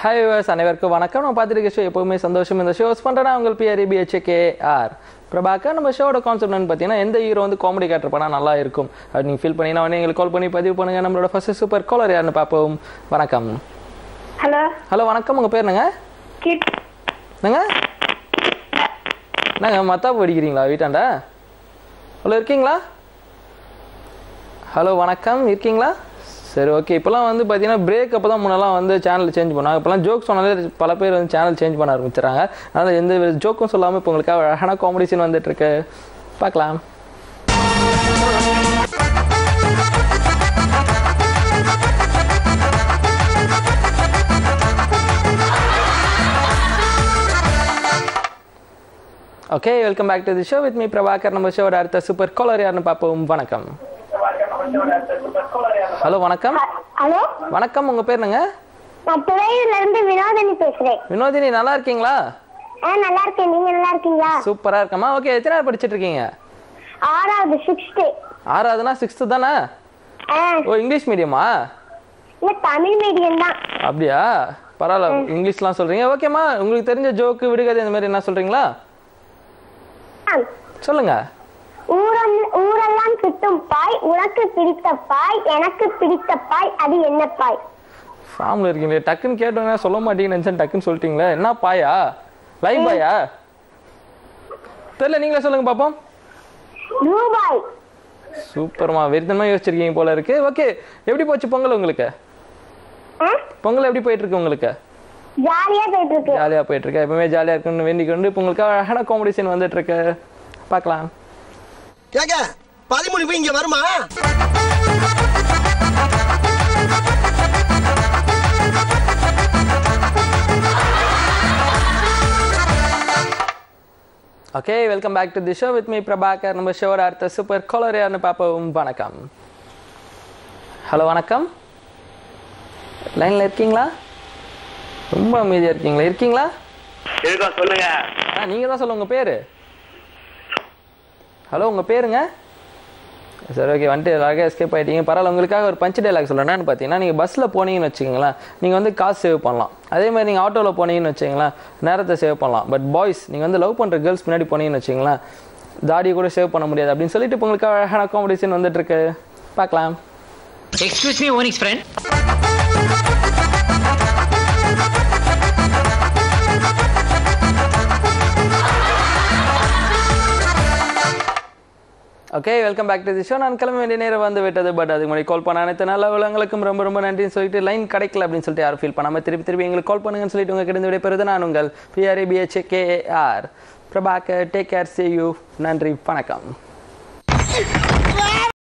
Hi viewers, அனைவருக்கும் வணக்கம். நான் பார்த்துருக்க ஷோ எப்போவுமே சந்தோஷம். இந்த ஷோஸ் பண்ணுறேன்னா உங்கள் PRABHKR பிரபாகர். நம்ம ஷோட கான்செப்ட் பார்த்தீங்கன்னா எந்த ஹீரோ வந்து காமெடி கேரக்டர் பண்ணால் நல்லா இருக்கும் அப்படி நீங்கள் ஃபீல் பண்ணிங்கன்னா உடனே எங்களுக்கு கால் பண்ணி பதிவு பண்ணுங்கள். நம்மளோட ஃபர்ஸ்ட் சூப்பர் காலர் யாருன்னு பார்ப்போம். வணக்கம். ஹலோ ஹலோ வணக்கம். உங்கள் பேர் என்னங்க? என்னங்க என்னங்க மத்தாப்பு அடிக்கிறீங்களா வீட்டாண்டா? ஹலோ இருக்கீங்களா? ஹலோ வணக்கம், இருக்கீங்களா? சரி, ஓகே. இப்போலாம் வந்து பார்த்தீங்கன்னா பிரேக் அப்போ தான் முன்னெல்லாம் வந்து சேனல் சேஞ்ச் பண்ணுவாங்க. இப்போலாம் ஜோக் சொன்னாலே பல பேர் வந்து சேனல் சேஞ்ச் பண்ண ஆரம்பிச்சிடறாங்க. அதனால் எந்த ஜோக்கும் சொல்லாமல் இப்போ உங்களுக்காக அழகான காமெடி சீன் வந்துட்டுருக்கு, பார்க்கலாம். Okay, welcome back to the show with me Prabhakar. நம்ம ஷோட அடுத்த சூப்பர் காலர் யாருன்னு பார்ப்போம். வணக்கம். ஹலோ வணக்கம். ஹலோ வணக்கம். உங்க பேர் என்னங்க? நான் துறையூர்ல இருந்து வினோதினி பேசுறேன். வினோதினி, நல்லா இருக்கீங்களா? நல்லா இருக்கேன், நீங்க நல்லா இருக்கீங்களா? சூப்பரா இருக்கமா. ஓகே, எத்தனை நாள் படிச்சிட்டு இருக்கீங்க? ஆறாவது, 6th. ஆறாவதுனா 6th தானே? ஓ, இங்கிலீஷ் மீடியமா? இல்ல, தமிழ் மீடியம் தான். அப்படியா, பரவாயில்ல. இங்கிலீஷ்லாம் சொல்றீங்க. ஓகேம்மா, உங்களுக்கு தெரிஞ்ச ஜோக்கு விடுகதை இந்த மாதிரி என்ன சொல்றீங்களா? சொல்லுங்க. ஊரெல்லாம் சுட்டும் பாய், உனக்கு பிடித்த பாய், எனக்கு பிடித்த பாய், அது என்ன பாய்? ஃபார்ம்ல இருக்கீங்களே, டக்குன்னு கேட்டோங்க சொல்ல மாட்டீங்கன்னு நினைச்சேன், டக்குன்னு சொல்லிட்டீங்களே. என்ன பாயா? லைவ் பாயா? தெரியல, நீங்களே சொல்லுங்க பாப்போம். ரூபாய். சூப்பர்மா, வெறித்தனமா யோசிச்சிருக்கீங்க போல இருக்கு. ஓகே, எப்படி போச்சு பொங்கல் உங்களுக்கு? பொங்கல் எப்படி போயிட்டு இருக்கு உங்களுக்கு? ஜாலியா போயிட்டு இருக்கு. ஜாலியா போயிட்டு இருக்கு. எப்பவுமே ஜாலியா இருக்குன்னு வேண்டிக் கொண்டு இப்போ உங்களுக்கு அழகான காம்படிஷன் வந்துட்டு இருக்கு, பார்க்கலாம். கேக்க 13 போய் இங்க வருமா? Okay, welcome back to the show with me Prabhakar. நம்ம ஷோட அடுத்த சூப்பர் காலர் யாருன்னு பார்ப்போம். வணக்கம். ஹலோ வணக்கம். லைன்ல இருக்கீங்களா? ரொம்ப அமைதியா இருக்கீங்களா? இருக்கீங்களா? சொல்லுங்க. நீங்க தான் சொல்லுங்க, உங்க பேரு? ஹலோ, உங்க பேருங்க? சரி, ஓகே, வந்துட்டு அழகாக எஸ்கேப் ஆகிட்டீங்க. பரவாயில்ல. உங்களுக்காக ஒரு பஞ்ச் டைலாக் சொல்கிறேன். என்னன்னு பார்த்தீங்கன்னா, நீங்கள் பஸ்ஸில் போனீங்கன்னு வச்சுக்கோங்களேன், நீங்கள் வந்து காசு சேவ் பண்ணலாம். அதே மாதிரி நீங்கள் ஆட்டோவில் போனீங்கன்னு வச்சுக்கோங்களேன், நேரத்தை சேவ் பண்ணலாம். பட் பாய்ஸ், நீங்கள் வந்து லவ் பண்ணுற கேர்ள்ஸ் முன்னாடி போனீங்கன்னு வச்சுக்கோங்களேன், தாடியை கூட சேவ் பண்ண முடியாது அப்படின்னு சொல்லிட்டு இப்போ உங்களுக்கு அழகான காம்படிஷன் வந்துட்டு இருக்கு, பார்க்கலாம். Excuse me Onyx friend. Okay, welcome back to the show. நான் கிளம்ப வேண்டிய நேரம் வந்து விட்டது. பட் அதுக்கு முன்னாடி கால் பண்ண அனைத்து நல்ல உலகங்களுக்கும் ரொம்ப ரொம்ப நன்றின்னு சொல்லிட்டு, லைன் கிடைக்கல அப்படின்னு சொல்லிட்டு யாரும் ஃபீல் பண்ணாமல் திருப்பி எங்களுக்கு கால் பண்ணுங்கன்னு சொல்லிட்டு உங்கள் கிட்ட விடைபெறுது நான் உங்கள் PRABHKR Prabhakar. Take care, see you. நன்றி, வணக்கம்.